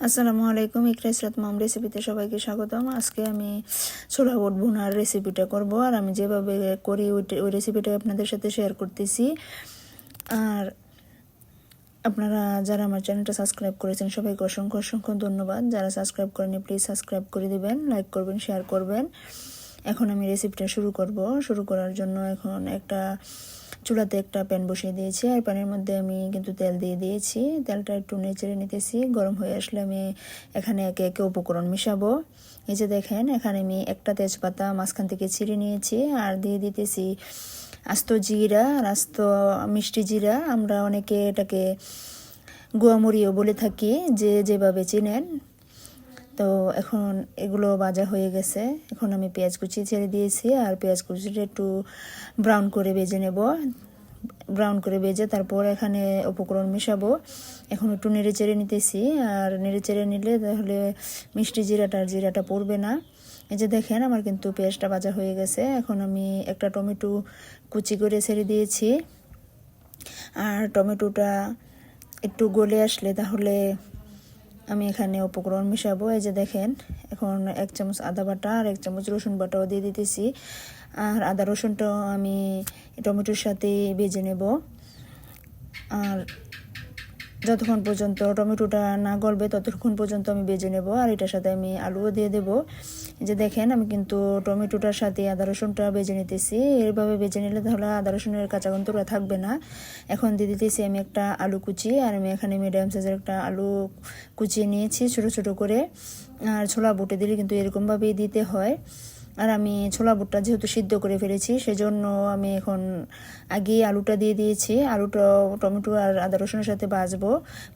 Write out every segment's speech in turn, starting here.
আসসালামু আলাইকুম। ইকরা ইসরাত মম রেসিপিতে সবাইকে স্বাগতম। আজকে আমি ছোলা বুট ভুনার রেসিপিটা করব, আর আমি যেভাবে করি ওই রেসিপিটা আপনাদের সাথে শেয়ার করতেছি। আর আপনারা যারা আমার চ্যানেলটা সাবস্ক্রাইব করেছেন সবাইকে অসংখ্য অসংখ্য ধন্যবাদ। যারা সাবস্ক্রাইব করেনি প্লিজ সাবস্ক্রাইব করে দিবেন, লাইক করবেন, শেয়ার করবেন। এখন আমি রেসিপিটা শুরু করব। শুরু করার জন্য এখন চুলাতে একটা প্যান বসিয়ে দিয়েছি, আর প্যানের মধ্যে আমি কিন্তু তেল দিয়ে দিয়েছি। তেলটা একটু নেড়ে নিতেছি। গরম হয়ে আসলে আমি এখানে একে একে উপকরণ মিশাবো। এই যে দেখেন, এখানে আমি একটা তেজপাতা মাঝখান থেকে ছিঁড়ে নিয়েছি, আর দিয়ে দিতেছি আস্ত জিরা আর আস্ত মিষ্টি জিরা। আমরা অনেকে এটাকে গুয়ামরিও বলে থাকি, যে যেভাবে চিনেন। তো এখন এগুলো ভাজা হয়ে গেছে। এখন আমি পেঁয়াজ কুচি ছেড়ে দিয়েছি, আর পেঁয়াজ কুচিটা একটু ব্রাউন করে ভেজে নেব। ব্রাউন করে ভেজে তারপর এখানে উপকরণ মেশাবো। এখন একটু নেড়ে চেড়ে নিতেছি, আর নেড়ে চেড়ে নিলে তাহলে মিষ্টি জিরাটা পড়বে না। এই যে দেখেন, আমার কিন্তু পেঁয়াজটা ভাজা হয়ে গেছে। এখন আমি একটা টমেটো কুচি করে ছেড়ে দিয়েছি, আর টমেটোটা একটু গলে আসলে তাহলে আমি এখানে উপকরণ মিশাবো। এই যে দেখেন, এখন 1 চামচ আদা বাটা আর 1 চামচ রসুন বাটাও দিয়ে দিতেছি। আর আদা রসুনটাও আমি টমেটোর সাথে ভেজে নেব। আর যতক্ষণ পর্যন্ত টমেটোটা না গলবে ততক্ষণ পর্যন্ত আমি ভেজে নেব। আর এটার সাথে আমি আলুও দিয়ে দেব। যে দেখেন, আমি কিন্তু টমেটোটার সাথে আদা রসুনটা ভেজে নিতেছি। এভাবে ভেজে নিলে তাহলে আদা রসুনের কাঁচা গন্ধটা থাকবে না। এখন দিয়ে দিতেছি আমি একটা আলু কুচি, আর আমি এখানে মিডিয়াম সাইজের একটা আলু কুচিয়ে নিয়েছি ছোট ছোট করে। আর ছোলা বুটে দিলে কিন্তু এরকমভাবেই দিতে হয়। আর আমি ছোলা বুটটা যেহেতু সিদ্ধ করে ফেলেছি, সেজন্য আমি এখন আগেই আলুটা দিয়ে দিয়েছি। আলুটা টমেটো আর আদা রসুনের সাথে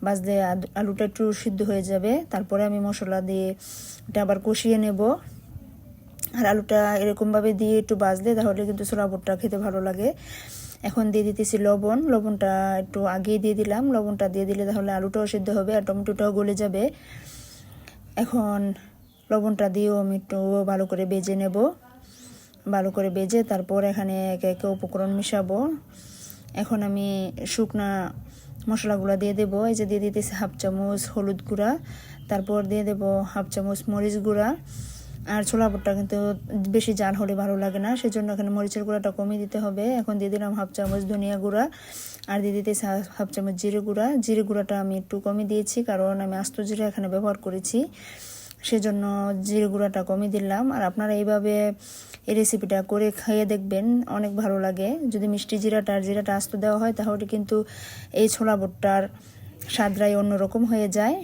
ভাজলে আলুটা একটু সিদ্ধ হয়ে যাবে। তারপরে আমি মশলা দিয়ে এটা আবার কষিয়ে নেব। আর আলুটা এরকমভাবে দিয়ে একটু ভাজলে তাহলে কিন্তু ছোলা বুটটা খেতে ভালো লাগে। এখন দিয়ে দিতেছি লবণটা একটু আগেই দিয়ে দিলাম। লবণটা দিয়ে দিলে তাহলে আলুটাও সিদ্ধ হবে আর টমেটোটাও গলে যাবে। এখন লবণটা দিয়েও আমি একটু ভালো করে ভেজে নেব। ভালো করে ভেজে তারপর এখানে একে একে উপকরণ মিশাবো। এখন আমি শুকনা মশলাগুলো দিয়ে দেবো। এই যে দিয়ে দিতেছি 1/2 চামচ হলুদ গুঁড়া, তারপর দিয়ে দেবো 1/2 চামচ মরিচ গুঁড়া। আর ছোলা বুটটা কিন্তু বেশি ঝাল হলে ভালো লাগে না, সেজন্য এখানে মরিচের গুঁড়াটা কমিয়ে দিতে হবে। এখন দিয়ে দিলাম 1/2 চামচ ধনিয়া গুঁড়া, আর দিয়ে দিতেছি 1/2 চামচ জিরে গুঁড়াটা আমি একটু কমিয়ে দিয়েছি, কারণ আমি আস্ত জিরা এখানে ব্যবহার করেছি, সেজন্য জিরে গুঁড়াটা কমিয়ে দিলাম। আর আপনারা এইভাবে এই রেসিপিটা করে খেয়ে দেখবেন, অনেক ভালো লাগে। যদি মিষ্টি জিরাটা আস্ত দেওয়া হয় তাহলে কিন্তু এই ছোলা বুটটার স্বাদটাই অন্যরকম হয়ে যায়।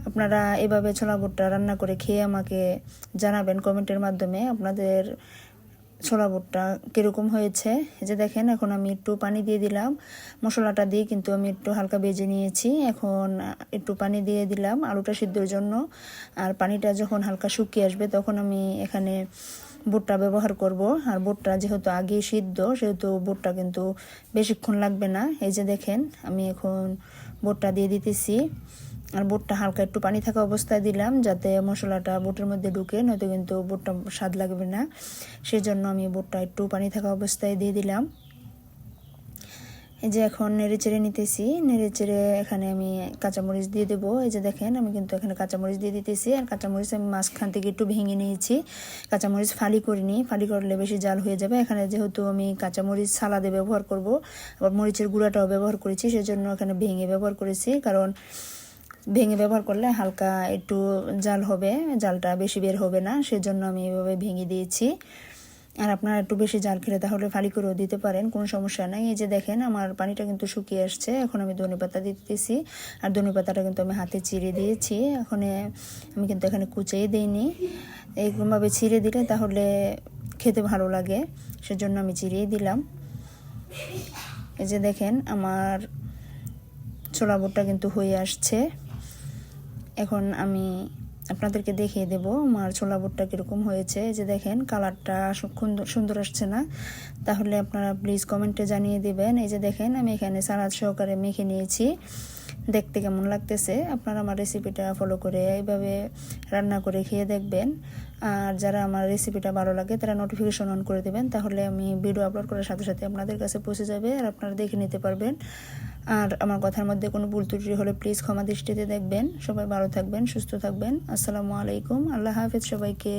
আপনারা এভাবে ছোলা বুটটা রান্না করে খেয়ে আমাকে জানাবেন কমেন্টের মাধ্যমে আপনাদের ছোলা বুটটা কীরকম হয়েছে। এই যে দেখেন, এখন আমি একটু পানি দিয়ে দিলাম। মশলাটা দিয়ে কিন্তু আমি একটু হালকা ভেজে নিয়েছি। এখন একটু পানি দিয়ে দিলাম আলুটা সিদ্ধর জন্য। আর পানিটা যখন হালকা শুকিয়ে আসবে তখন আমি এখানে বুটটা ব্যবহার করব। আর বুটটা যেহেতু আগে সিদ্ধ, সেহেতু বুটটা কিন্তু বেশিক্ষণ লাগবে না। এই যে দেখেন, আমি এখন বুটটা দিয়ে দিতেছি। আর বুটটা হালকা একটু পানি থাকা অবস্থায় দিলাম, যাতে মশলাটা বুটের মধ্যে ঢুকে, নয়তো কিন্তু বুটটা স্বাদ লাগবে না। সেজন্য আমি বুটটা একটু পানি থাকা অবস্থায় দিয়ে দিলাম। এই যে এখন নেড়ে চেড়ে নিতেছি। নেড়ে চেড়ে এখানে আমি কাঁচামরিচ দিয়ে দেবো। এই যে দেখেন, আমি কিন্তু এখানে কাঁচামরিচ দিয়ে দিতেছি। আর কাঁচামরিচ আমি মাঝখান থেকে একটু ভেঙে নিয়েছি। কাঁচামরিচ ফালি করিনি, ফালি করলে বেশি জাল হয়ে যাবে। এখানে যেহেতু আমি কাঁচামরিচ সালাদে ব্যবহার করব, আবার মরিচের গুঁড়াটাও ব্যবহার করেছি, সেজন্য এখানে ভেঙে ব্যবহার করেছি। কারণ ভেঙে ব্যবহার করলে হালকা একটু জাল হবে, জালটা বেশি বের হবে না, সেজন্য আমি এভাবে ভেঙে দিয়েছি। আর আপনারা একটু বেশি জাল খেলে তাহলে ফালি করেও দিতে পারেন, কোনো সমস্যা নাই। এই যে দেখেন, আমার পানিটা কিন্তু শুকিয়ে আসছে। এখন আমি ধনেপাতা দিতেছি। আর ধনেপাতাটা কিন্তু আমি হাতে চিড়ে দিয়েছি। এখন আমি কিন্তু এখানে কুচিয়ে দিইনি। এইরকমভাবে ছিঁড়ে দিলে তাহলে খেতে ভালো লাগে, সেজন্য আমি চিড়েই দিলাম। এই যে দেখেন, আমার ছোলা বুটটা কিন্তু হয়ে আসছে। এখন আমি আপনাদেরকে দেখিয়ে দেব আমার ছোলা বুটটা কীরকম হয়েছে। যে দেখেন, কালারটা সুন্দর আসছে না? তাহলে আপনারা প্লিজ কমেন্টে জানিয়ে দেবেন। এই যে দেখেন, আমি এখানে সালাদ সহকারে মেখে নিয়েছি। দেখতে কেমন লাগতেছে? আপনারা আমার রেসিপিটা ফলো করে এইভাবে রান্না করে খেয়ে দেখবেন। আর যারা আমার রেসিপিটা ভালো লাগে তারা নোটিফিকেশন অন করে দেবেন, তাহলে আমি ভিডিও আপলোড করার সাথে সাথে আপনাদের কাছে পৌঁছে যাবে, আর আপনারা দেখে নিতে পারবেন। আর আমার কথার মধ্যে কোনো ভুল ত্রুটি হলে প্লিজ ক্ষমা দৃষ্টিতে দেখবেন। সবাই ভালো থাকবেন, সুস্থ থাকবেন। আসসালামু আলাইকুম, আল্লাহ হাফেজ সবাইকে।